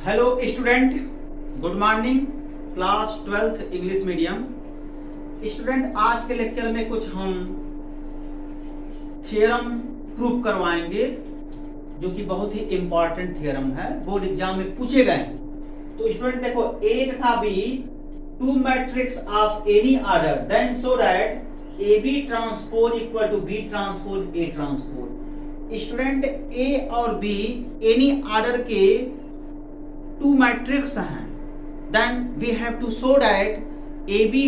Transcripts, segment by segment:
Hello student, good morning. Class 12th English medium student, आज के lecture में कुछ हम थ्योरम प्रूव करवाएंगे जो कि बहुत ही इंपॉर्टेंट थ्योरम है, बोर्ड एग्जाम में पूछे गए हैं। तो स्टूडेंट देखो, ए तथा B two matrix of any order then so that A B transpose equal to B transpose A transpose. Student, A और बी एनी ऑर्डर के टू मैट्रिक्स हैं, then we have to show that A B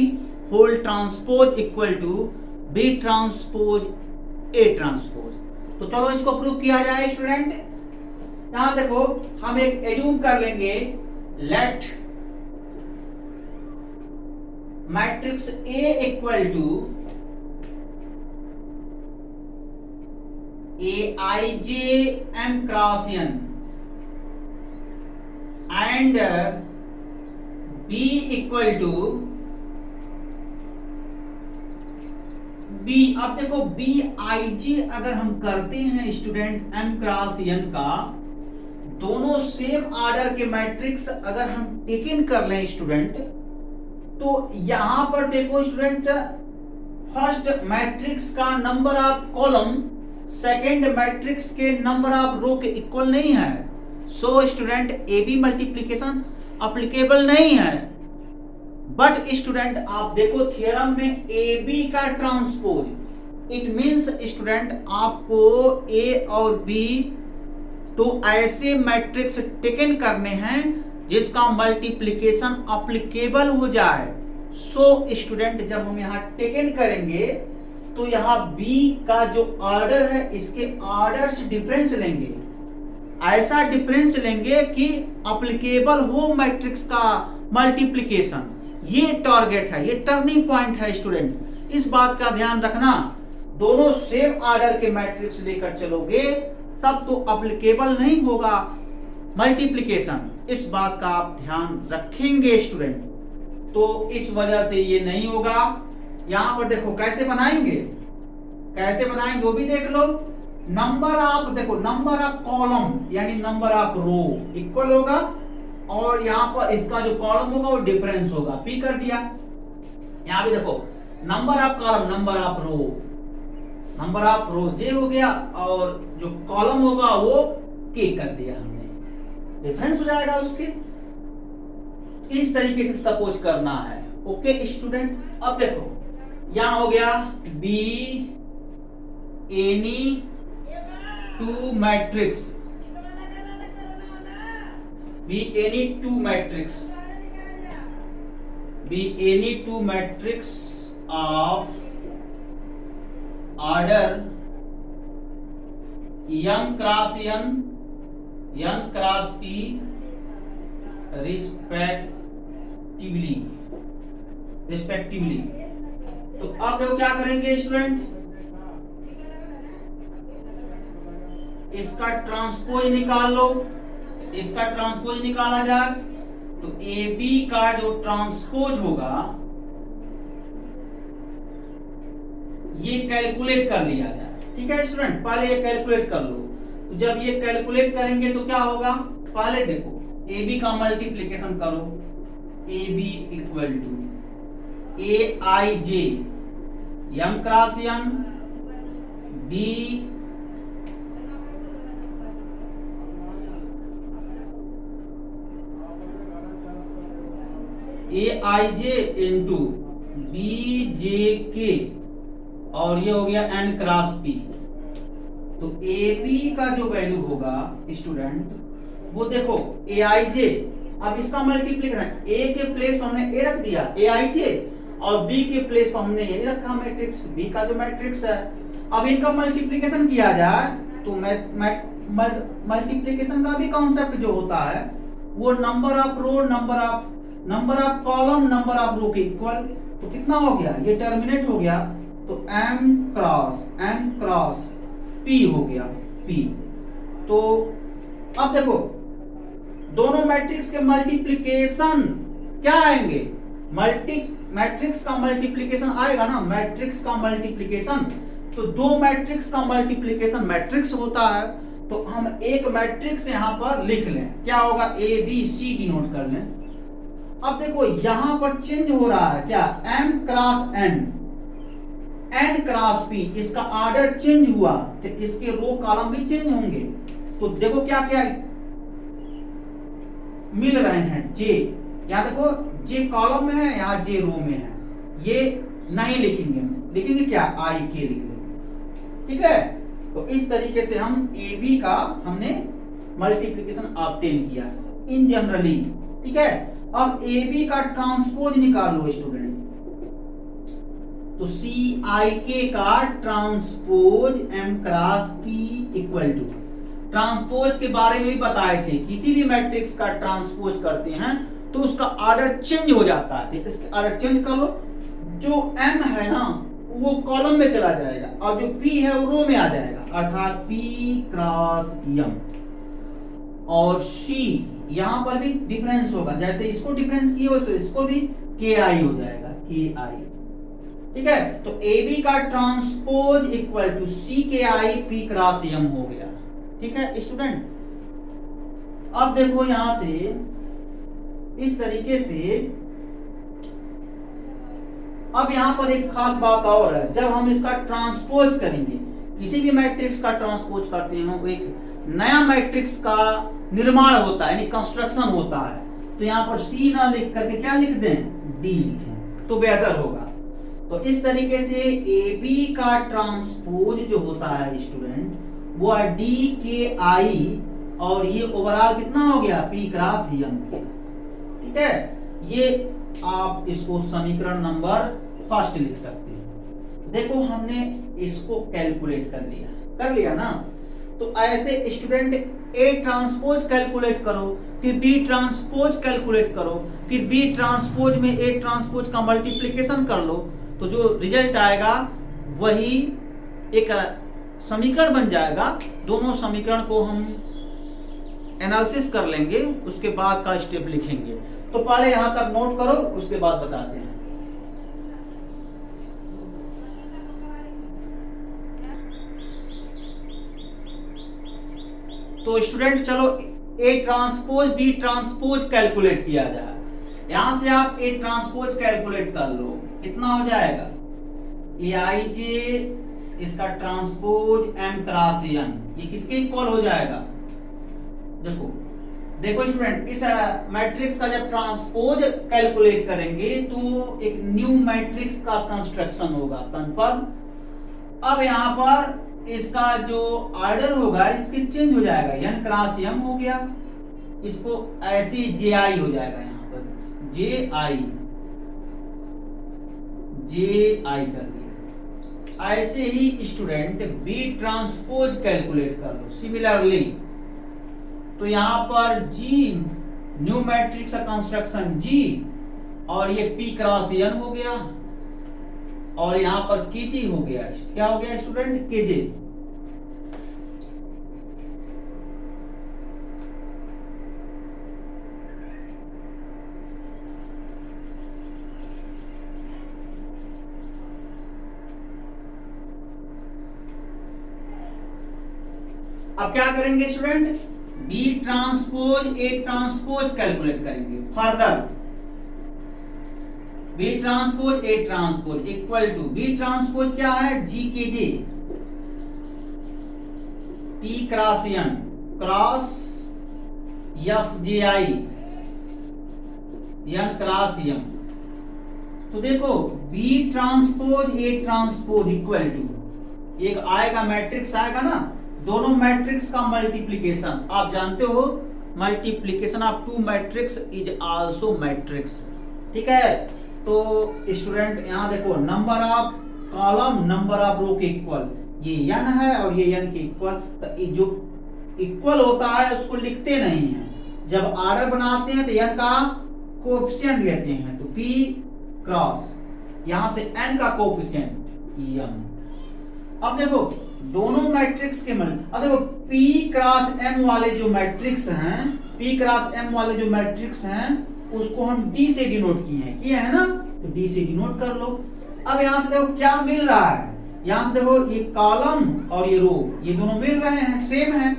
whole transpose equal to B transpose A transpose. तो चलो इसको prove किया जाए student. यहां देखो, हम एक एज्यूम कर लेंगे, let matrix A equal to A I J M cross N and B equal to B। अब देखो, BIJ अगर हम करते हैं स्टूडेंट M क्रॉस N का, दोनों सेम ऑर्डर के मैट्रिक्स अगर हम टेक इन कर लें स्टूडेंट, तो यहां पर देखो स्टूडेंट, फर्स्ट मैट्रिक्स का number of column second matrix के नंबर ऑफ रो के इक्वल नहीं है। सो student, A B multiplication applicable नहीं है। बट स्टूडेंट आप देखो, थ्योरम में ए बी का ट्रांसपोज, इट मींस स्टूडेंट आपको ए और बी तो ऐसे मैट्रिक्स टेकन करने हैं जिसका मल्टीप्लीकेशन अप्लीकेबल हो जाए। सो स्टूडेंट, जब हम यहां टेकन करेंगे तो यहां बी का जो ऑर्डर है, इसके ऑर्डर से डिफरेंस लेंगे, ऐसा डिफरेंस लेंगे कि अप्लीकेबल हो मैट्रिक्स का मल्टीप्लिकेशन। ये टारगेट है, ये टर्निंग पॉइंट है स्टूडेंट, इस बात का ध्यान रखना। दोनों सेम ऑर्डर के मैट्रिक्स लेकर चलोगे तब तो अप्लीकेबल नहीं होगा मल्टीप्लिकेशन, इस बात का आप ध्यान रखेंगे स्टूडेंट। तो इस वजह से ये नहीं होगा। यहां पर देखो कैसे बनाएंगे, कैसे बनाएंगे वो भी देख लो। नंबर ऑफ, देखो नंबर ऑफ कॉलम यानी नंबर ऑफ रो इक्वल होगा, और यहां पर इसका जो कॉलम होगा वो डिफरेंस होगा, पी कर दिया। यहां भी देखो, number of column number of row, number of row J हो गया, और जो कॉलम होगा वो के कर दिया हमने, डिफरेंस हो जाएगा उसके। इस तरीके से सपोज करना है। ओके स्टूडेंट, अब देखो यहां हो गया be any two matrix, be any two matrix, be any two matrix of order m cross n, n cross p respectively. तो अब देखो क्या करेंगे स्टूडेंट, इसका ट्रांसपोज निकाल लो, इसका ट्रांसपोज निकाला जाए तो ए बी का जो ट्रांसपोज होगा ये कैलकुलेट कर लिया जाए। ठीक है स्टूडेंट, पहले ये कैलकुलेट कर लो। तो जब ये कैलकुलेट करेंगे तो क्या होगा, पहले देखो ए बी का मल्टीप्लीकेशन करो, A B equal to A I J M cross N B A I J into B J के, और ये हो गया एन क्रॉस पी। तो ए बी का जो वैल्यू होगा स्टूडेंट, वो देखो ए आई जे, अब इसका मल्टीप्लीकेशन, ए के प्लेस पर हमने ए रख दिया ए आई जे, और बी के प्लेस पर हमने ये रखा मैट्रिक्स, बी का जो मैट्रिक्स है। अब इनका मल्टीप्लीकेशन किया जाए तो मल्टीप्लीकेशन का भी कॉन्सेप्ट जो होता है वो number of row number of column number of row के इक्वल। तो कितना हो गया, ये टर्मिनेट हो गया, तो m क्रॉस p हो गया p। तो अब देखो दोनों मैट्रिक्स के मल्टीप्लिकेशन क्या आएंगे, मैट्रिक्स का मल्टीप्लिकेशन आएगा ना, मैट्रिक्स का मल्टीप्लिकेशन। तो दो मैट्रिक्स का मल्टीप्लिकेशन मैट्रिक्स होता है, तो हम एक मैट्रिक्स यहां पर लिख लें, क्या होगा, ए बी सी डिनोट कर लें। अब देखो यहां पर चेंज हो रहा है क्या, m cross n, n cross p, इसका ऑर्डर चेंज हुआ तो इसके रो कॉलम भी चेंज होंगे। तो देखो क्या क्या मिल रहे हैं, j, या देखो j कॉलम में है, यहाँ j रो में है, ये नहीं लिखेंगे, लिखेंगे क्या, i k लिख लेंगे, ठीक है। तो इस तरीके से हम ए बी का हमने मल्टीप्लिकेशन ऑब्टेन किया इन जनरली, ठीक है। अब ए बी का ट्रांसपोज निकाल लो स्टूडेंट, तो सी आई के का transpose M cross P equal to, transpose के बारे में भी बताए थे, किसी भी मैट्रिक्स का ट्रांसपोज करते हैं तो उसका ऑर्डर चेंज हो जाता है, इसका ऑर्डर चेंज कर लो, जो m है ना वो कॉलम में चला जाएगा और जो p है वो रो में आ जाएगा, अर्थात p क्रॉस m। और c यहां पर भी डिफरेंस होगा, जैसे इसको डिफरेंस किए वैसे इसको भी ki हो जाएगा, ki, ठीक है। तो AB का ट्रांसपोज इक्वल टू सी के आई पी क्रॉस m हो गया, ठीक है स्टूडेंट। अब देखो यहां से इस तरीके से, अब यहां पर एक खास बात और है, जब हम इसका ट्रांसपोज करेंगे, किसी भी मैट्रिक्स का ट्रांसपोज करते हैं वो एक नया मैट्रिक्स का निर्माण होता है, यानी कंस्ट्रक्शन होता है। तो यहां पर सी ना लिख करके क्या लिख दें, डी लिखें तो बेहतर होगा। तो इस तरीके से ए बी का ट्रांसपोज जो होता है स्टूडेंट, वो है डी के आई, और ये ओवरऑल कितना हो गया, पी क्रॉस एम के, ठीक है। ये आप इसको समीकरण नंबर फर्स्ट लिख सकते हैं। देखो हमने इसको कैलकुलेट कर लिया ना। तो ऐसे स्टूडेंट ए ट्रांसपोज कैलकुलेट करो, फिर बी ट्रांसपोज कैलकुलेट करो, फिर बी ट्रांसपोज में ए ट्रांसपोज का मल्टीप्लिकेशन कर लो, तो जो रिजल्ट आएगा वही एक समीकरण बन जाएगा। दोनों समीकरण को हम एनालिसिस कर लेंगे, उसके बाद का स्टेप लिखेंगे। तो पहले यहां तक नोट करो, उसके बाद बताते हैं। तो स्टूडेंट चलो A transpose B transpose calculate किया जाए। यहां से आप ए ट्रांसपोज कैलकुलेट कर लो, कितना हो जाएगा, ए आई जे इसका ट्रांसपोज एम क्रॉस एन, ये किसके इक्वल हो जाएगा, देखो स्टूडेंट, इस मैट्रिक्स का जब ट्रांसपोज कैलकुलेट करेंगे तो एक न्यू मैट्रिक्स का कंस्ट्रक्शन होगा, कंफर्म। अब यहाँ पर इसका जो ऑर्डर होगा इसके चेंज हो जाएगा, एन क्रॉस एम हो गया, इसको ऐसे जे आई हो जाएगा, यहाँ पर जे आई कर दिया। ऐसे ही स्टूडेंट बी ट्रांसपोज कैलकुलेट कर लो सिमिलरली। तो यहां पर G न्यू मैट्रिक्स का कंस्ट्रक्शन G, और ये P क्रॉस एन हो गया, और यहां पर KG हो गया, क्या हो गया स्टूडेंट, KJ। अब क्या करेंगे student, B transpose A transpose calculate करेंगे further. B transpose A transpose equal to, B transpose क्या है, G K J, P cross N cross F J I N cross M. तो देखो B transpose A transpose equal to, एक आएगा matrix आएगा ना, दोनों मैट्रिक्स का मल्टीप्लिकेशन, आप जानते हो multiplication of two matrix is also matrix, ठीक है। तो स्टूडेंट यहाँ देखो number of column number of row के इक्वल, ये n है और ये n के इक्वल, तो जो इक्वल होता है उसको लिखते नहीं है, जब ऑर्डर बनाते हैं तो n का कोएफिशिएंट लेते हैं, तो p क्रॉस यहां से n का कोएफिशिएंट m। अब देखो दोनों मैट्रिक्स के अब देखो P क्रॉस M वाले जो मैट्रिक्स हैं, P क्रॉस M वाले जो मैट्रिक्स हैं उसको हम D से डिनोट किए हैं ना, तो D से डिनोट कर लो। अब यहां से देखो क्या मिल रहा है, यहां से देखो ये कॉलम और ये रो, ये दोनों मिल रहे हैं, सेम है,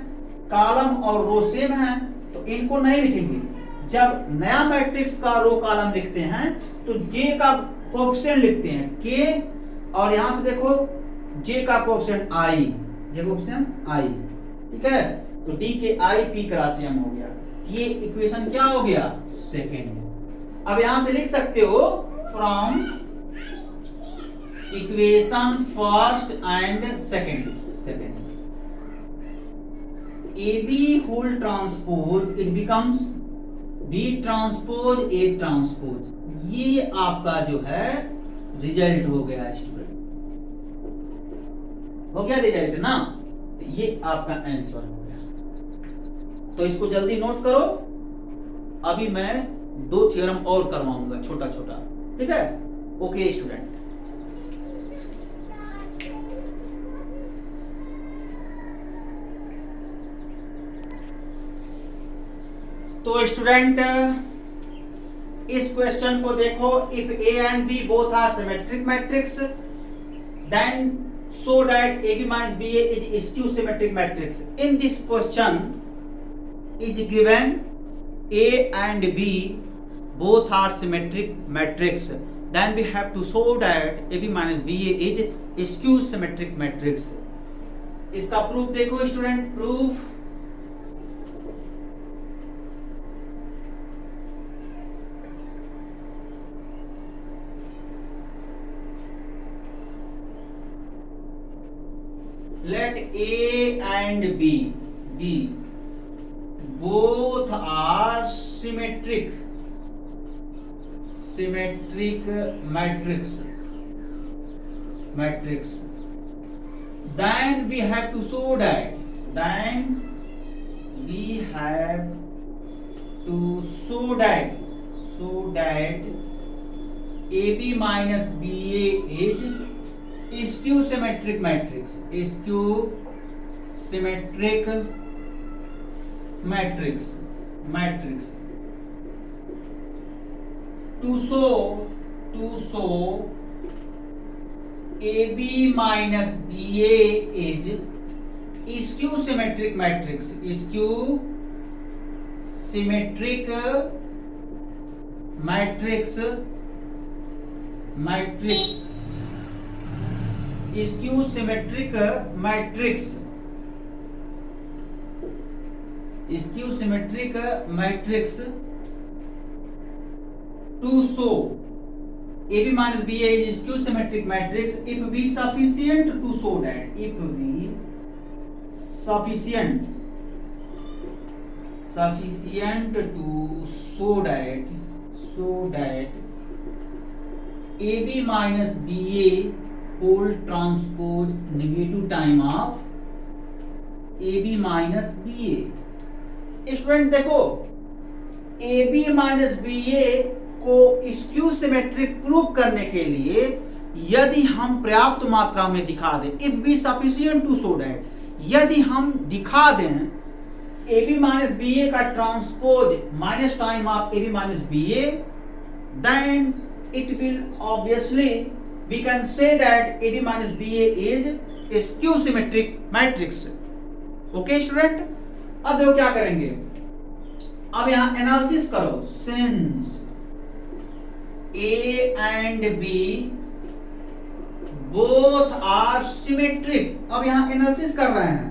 कॉलम और रो सेम है तो इनको नहीं लिखेंगे। जब नया मैट्रिक्स का रो कॉलम लिखते हैं तो जे का कोएफिशिएंट लिखते हैं के, और यहां से देखो जे का कोएफिशिएंट आई, ये कोएफिशिएंट आई, ठीक है। तो डी के आई पी क्रॉस एम हो गया, ये इक्वेशन क्या हो गया, सेकेंड। अब यहां से लिख सकते हो from equation first and second AB whole transpose it becomes B transpose A transpose, ये आपका जो है रिजल्ट हो गया स्टूडेंट, हो गया रिजल्ट ना, तो ये आपका आंसर हो गया। तो इसको जल्दी नोट करो, अभी मैं 2 थ्योरम और करवाऊंगा छोटा छोटा, ठीक है। ओके स्टूडेंट, तो स्टूडेंट इस क्वेश्चन को देखो, if A and B both are symmetric matrix then so that A B minus B A is skew symmetric matrix. In this question is given A and B both are symmetric matrix, then we have to show that A B minus B A is skew symmetric matrix. इसका proof देखो student, proof let A and B both are symmetric matrix, then we have to show that AB minus BA is skew symmetric matrix, to show AB minus BA is skew symmetric matrix, skew symmetric matrix to show AB minus BA is skew symmetric matrix if B sufficient to show that, if B sufficient to show that AB minus BA whole transpose negative time of AB minus BA। Student देखो AB minus BA को skew symmetric prove करने के लिए यदि हम पर्याप्त मात्रा में दिखा दें, if be sufficient to show that, यदि हम दिखा दें AB माइनस BA का transpose minus time of AB minus BA, then it will obviously we can say that AB minus BA is a skew symmetric matrix। Okay student, अब देखो क्या करेंगे, अब यहां एनालिसिस करो, since A and B both are symmetric, अब यहां analysis कर रहे हैं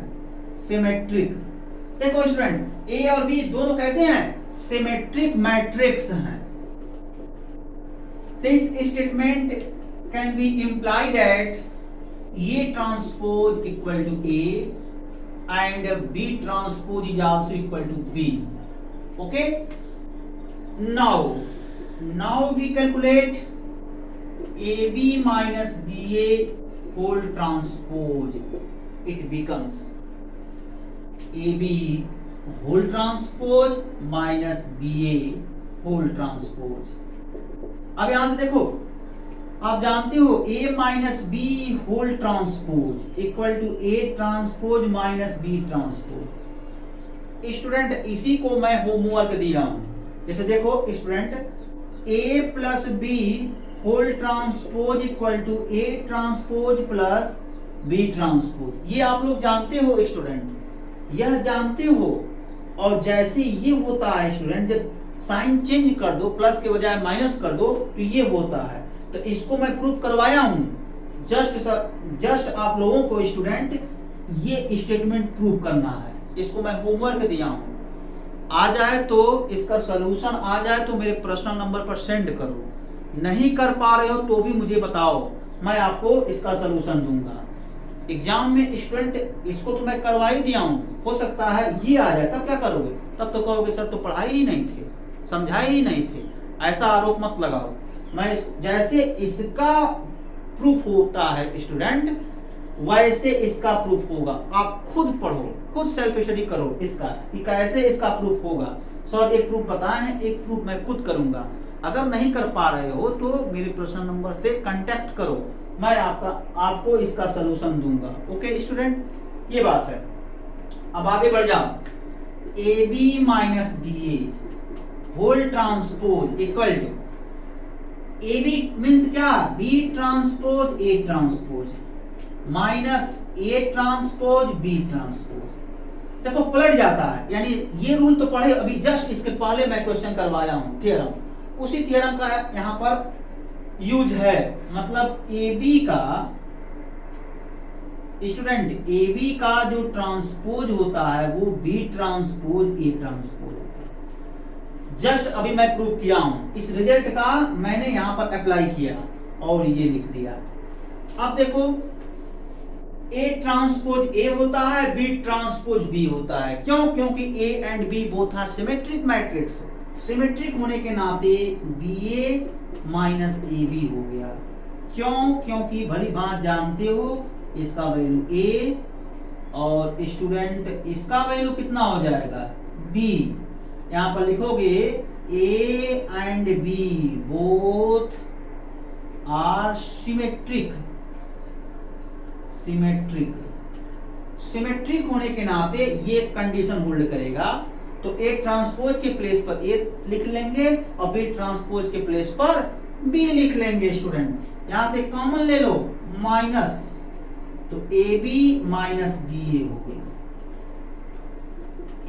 सिमेट्रिक। देखो स्टूडेंट, A और B दोनों कैसे हैं, सिमेट्रिक मैट्रिक्स हैं। This statement can be implied that A transpose equal to A and B transpose is also equal to B। Okay, now we calculate AB minus BA whole transpose, it becomes AB whole transpose minus BA whole transpose। अब यहां से देखो, आप जानते हो A minus B whole transpose equal to A transpose minus B transpose. Student इसी को मैं होमवर्क दिया हूं, जैसे देखो student A plus B whole transpose equal to A transpose plus B transpose, ये आप लोग जानते हो स्टूडेंट, यह जानते हो। और जैसे ये होता है स्टूडेंट, जब साइन चेंज कर दो, प्लस के बजाय माइनस कर दो, तो ये होता है। तो इसको मैं प्रूव करवाया हूं। जस्ट आप लोगों को स्टूडेंट ये स्टेटमेंट प्रूव करना है। इसको मैं होमवर्क दिया हूं। आ जाए तो इसका सॉल्यूशन आ जाए तो मेरे पर्सनल नंबर पर सेंड करो। नहीं कर पा रहे हो तो भी मुझे बताओ, मैं आपको इसका सॉल्यूशन दूंगा। एग्जाम में स्टूडेंट इसको तो मैं करवा ही दिया हूं, हो सकता है ये आ जाए, तब क्या करोगे? तब तो कहोगे सर तो पढ़ाई ही नहीं थे, समझाए ही नहीं थे। ऐसा आरोप मत लगाओ। मैं जैसे इसका प्रूफ होता है स्टूडेंट, वैसे इसका प्रूफ होगा। आप खुद पढ़ो, खुद सेल्फ स्टडी करो इसका कि कैसे इसका प्रूफ होगा। सर एक प्रूफ बताए हैं, एक प्रूफ मैं खुद करूंगा। अगर नहीं कर पा रहे हो तो मेरे पर्सनल नंबर से कांटेक्ट करो, मैं आपको इसका सलूशन दूंगा। ओके स्टूडेंट, ये बात है। अब आगे बढ़ जाओ। A B minus B A whole transpose equal to, A B means क्या? B transpose A transpose minus A transpose B transpose. देखो पलट जाता है, यानी ये रूल तो पढ़े अभी, जस्ट इसके पहले मैं क्वेश्चन करवाया हूं थ्योरम, उसी थ्योरम का यहां पर यूज है। मतलब ए बी का स्टूडेंट, ए बी का जो ट्रांसपोज होता है वो बी ट्रांसपोज ए ट्रांसपोज होता है। जस्ट अभी मैं प्रूव किया हूं, इस रिजल्ट का मैंने यहां पर अप्लाई किया और ये लिख दिया। अब देखो ए ट्रांसपोज ए होता है, बी ट्रांसपोज बी होता है। क्यों? क्योंकि A and B both are symmetric matrix. Symmetric होने के नाते B A minus A B हो गया। क्यों? क्योंकि भली भांति जानते हो इसका वैल्यू ए और स्टूडेंट इसका वैल्यू कितना हो जाएगा? बी। यहां पर लिखोगे A and B both are symmetric. Symmetric होने के नाते ये कंडीशन होल्ड करेगा। तो ए ट्रांसपोज के प्लेस पर ए लिख लेंगे और बी ट्रांसपोज के प्लेस पर बी लिख लेंगे। स्टूडेंट यहां से कॉमन ले लो, माइनस, तो A B minus B A हो गया।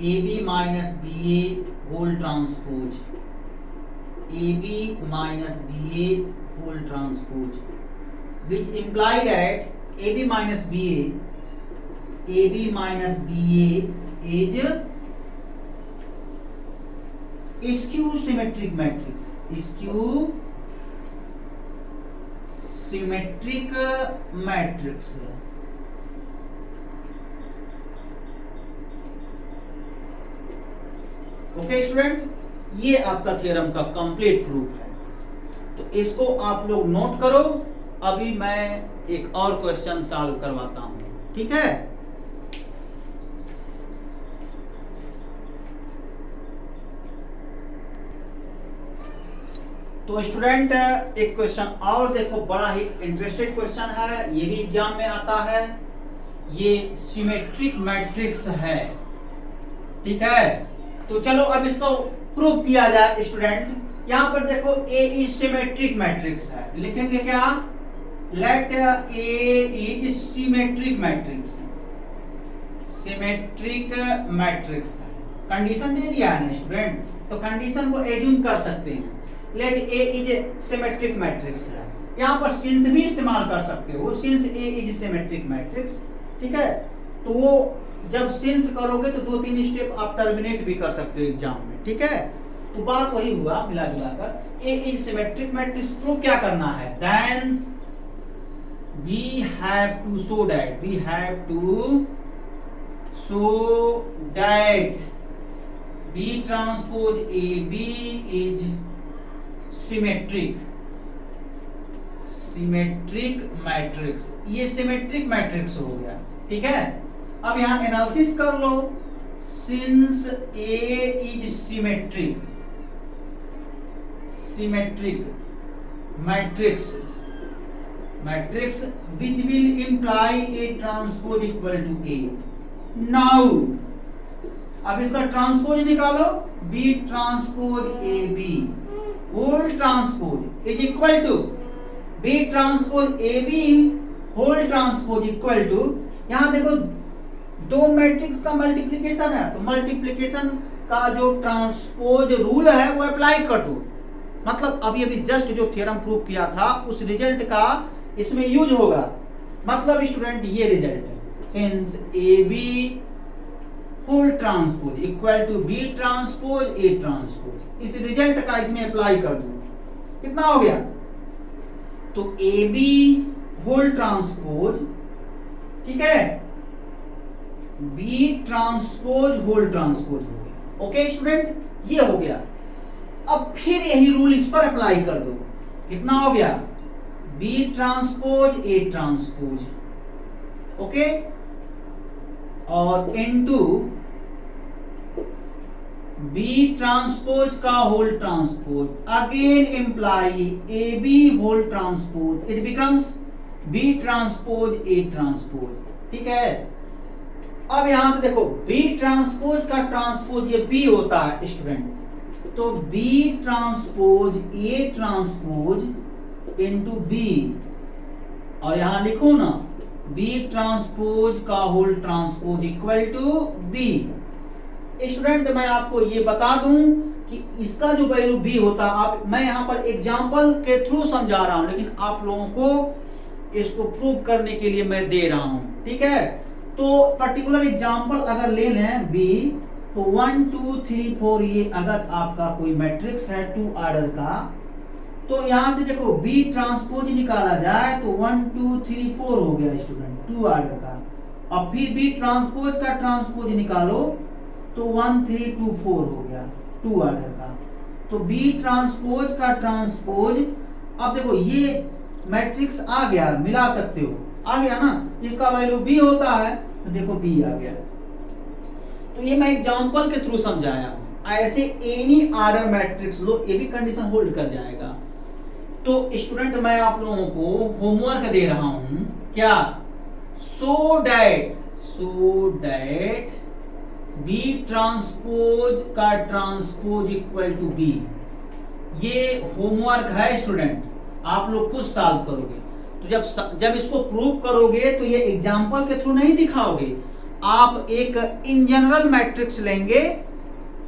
A B minus B A whole transpose, A B minus B A whole transpose, which implied at AB minus BA, AB minus BA is skew symmetric matrix. Skew symmetric matrix. Okay student, ये आपका theorem का complete proof है। तो इसको आप लोग note करो। अभी मैं एक और क्वेश्चन सॉल्व करवाता हूं, ठीक है? तो स्टूडेंट एक क्वेश्चन और देखो, बड़ा ही इंटरेस्टेड क्वेश्चन है, ये भी एग्जाम में आता है। ये सिमेट्रिक मैट्रिक्स है, ठीक है? तो चलो अब इसको प्रूव किया जाए। स्टूडेंट यहां पर देखो ए इज सिमेट्रिक मैट्रिक्स है, लिखेंगे क्या? Let A is symmetric matrix. Symmetric matrix है, कंडीशन दे दिया है ना स्टूडेंट, तो कंडीशन को एज्यूम कर सकते हैं। Let A is symmetric matrix है, यहां पर सिंस भी इस्तेमाल कर सकते हो, since A is symmetric matrix, ठीक है? तो जब सिंस करोगे तो 2-3 स्टेप आप टर्मिनेट भी कर सकते हो एग्जाम में, ठीक है? तो बात वही हुआ मिला जुलाकर। A is symmetric matrix prove क्या करना है? Then we have to show that B transpose AB is symmetric matrix। ये सिमेट्रिक मैट्रिक्स हो गया, ठीक है? अब यहां एनालिसिस कर लो। Since A is symmetric matrix which will imply A transpose equal to A। Now अब इसका ट्रांसपोज निकालो, B transpose AB whole transpose is equal to B transpose AB whole transpose equal to, यहां देखो दो matrix का multiplication है, तो multiplication का जो ट्रांसपोज रूल है वो अप्लाई कर दो। मतलब अभी अभी जस्ट जो थ्योरम प्रूव किया था उस रिजल्ट का इसमें यूज होगा। मतलब स्टूडेंट ये रिजल्ट है, since A B whole transpose equal to B transpose A transpose, इस रिजल्ट का इसमें अप्लाई कर दो। कितना हो गया? तो ए बी होल ट्रांसपोज, ठीक है, बी ट्रांसपोज होल ट्रांसपोज हो गया। ओके स्टूडेंट, ये हो गया। अब फिर यही रूल इस पर अप्लाई कर दो। कितना हो गया? B transpose A transpose, okay, और इनटू बी ट्रांसपोज का whole transpose, again imply A B whole transpose, it becomes B transpose A transpose, ठीक है। अब यहां से देखो बी ट्रांसपोज का ट्रांसपोज ये बी होता है स्टूडेंट, तो B transpose A transpose into B, और यहां लिखो ना बी ट्रांसपोज का whole transpose equal to B. Student मैं आपको ये बता दूं कि इसका जो वैल्यू बी होता है, मैं यहां पर एग्जांपल के थ्रू समझा रहा हूं, लेकिन आप लोगों को इसको प्रूव करने के लिए मैं दे रहा हूं, ठीक है। तो पर्टिकुलर एग्जांपल अगर ले लें बी, तो 1 2 3 4 ये अगर आपका कोई मैट्रिक्स है 2 ऑर्डर का, तो यहां से देखो बी ट्रांसपोज निकाला जाए तो 1 2 3 4 हो गया स्टूडेंट 2 ऑर्डर का। अब फिर बी ट्रांसपोज का ट्रांसपोज निकालो तो 1 3 2 4 हो गया 2 ऑर्डर का। तो बी ट्रांसपोज का ट्रांसपोज, अब देखो ये मैट्रिक्स आ गया, मिला सकते हो, आ गया ना, इसका वैल्यू बी होता है, तो देखो बी आ गया। तो ये मैं एग्जांपल के थ्रू समझाया हूं। ऐसे एनी ऑर्डर मैट्रिक्स लो, ये भी कंडीशन होल्ड कर जाएगा। तो स्टूडेंट मैं आप लोगों को होमवर्क दे रहा हूं, क्या? सो दैट बी ट्रांसपोज का ट्रांसपोज इक्वल टू बी, ये होमवर्क है स्टूडेंट, आप लोग खुद सॉल्व करोगे। तो जब इसको प्रूव करोगे तो ये एग्जांपल के थ्रू नहीं दिखाओगे, आप एक इन जनरल मैट्रिक्स लेंगे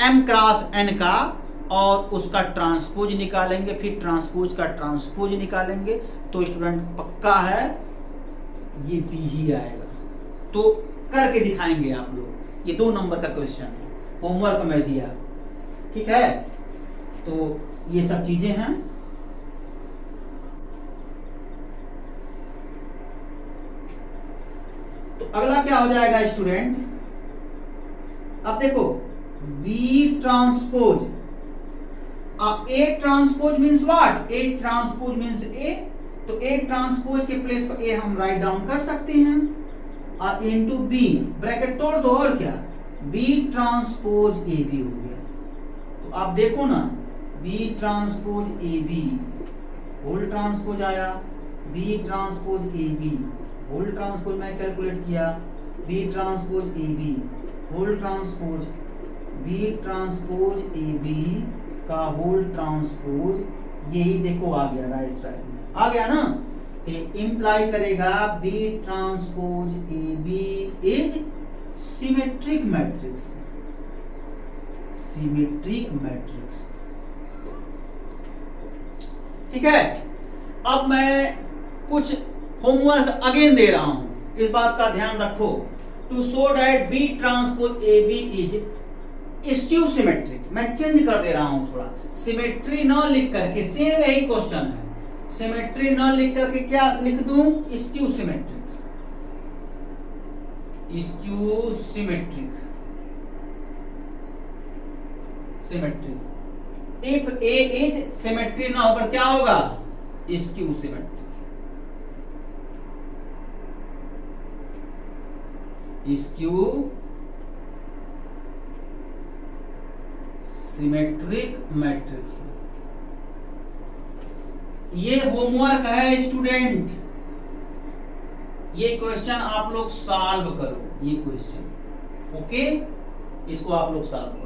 m क्रॉस n का और उसका ट्रांसपोज निकालेंगे, फिर ट्रांसपोज का ट्रांसपोज निकालेंगे, तो स्टूडेंट पक्का है ये बी ही आएगा। तो करके दिखाएंगे आप लोग, ये 2 नंबर का क्वेश्चन है, होमवर्क में दिया, ठीक है। तो ये सब चीजें हैं। तो अगला क्या हो जाएगा स्टूडेंट? अब देखो बी ट्रांसपोज, अब A transpose means what? A transpose means A, तो ए ट्रांसपोज के प्लेस पर ए हम राइट डाउन कर सकते हैं, और इनटू बी, ब्रैकेट तोड़ दो, और क्या? बी ट्रांसपोज ए बी हो गया। तो आप देखो ना, B transpose A B whole transpose आया, B transpose A B whole transpose मैं कैलकुलेट किया, B transpose A B whole transpose, B transpose A B का होल ट्रांसपोज, यही देखो आ गया राइट साइड में, आ गया ना। इंप्लाई करेगा B transpose A B is symmetric matrix, symmetric matrix, ठीक है। अब मैं कुछ होमवर्क अगेन दे रहा हूं, इस बात का ध्यान रखो। To show that B transpose A B is skew symmetric, मैं चेंज कर दे रहा हूं थोड़ा, सिमेट्री न लिख करके, सेम यही क्वेश्चन है, सिमेट्री न लिख करके क्या लिख दूं? Skew symmetric, skew symmetric, symmetric. If A is symmetry ना होकर क्या होगा? Skew symmetric, skew symmetric matrix. ये होमवर्क है स्टूडेंट, ये क्वेश्चन आप लोग सॉल्व करो, ये क्वेश्चन, ओके, इसको आप लोग सॉल्व करो।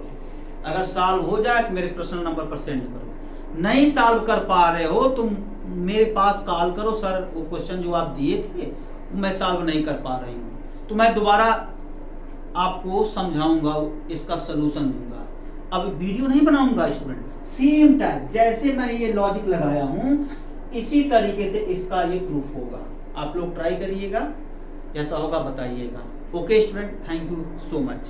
अगर सॉल्व हो जाए तो मेरे पर्सनल नंबर पर सेंड करो, नहीं सॉल्व कर पा रहे हो तो मेरे पास कॉल करो, सर वो क्वेश्चन जो आप दिए थे मैं सॉल्व नहीं कर पा रही हूँ, तो मैं दोबारा आपको समझाऊंगा, इसका सलूशन दूंगा। अब वीडियो नहीं बनाऊंगा स्टूडेंट, सेम टाइप जैसे मैं ये लॉजिक लगाया हूं इसी तरीके से इसका ये प्रूफ होगा। आप लोग ट्राई करिएगा, जैसा होगा बताइएगा। Okay student, thank you so much.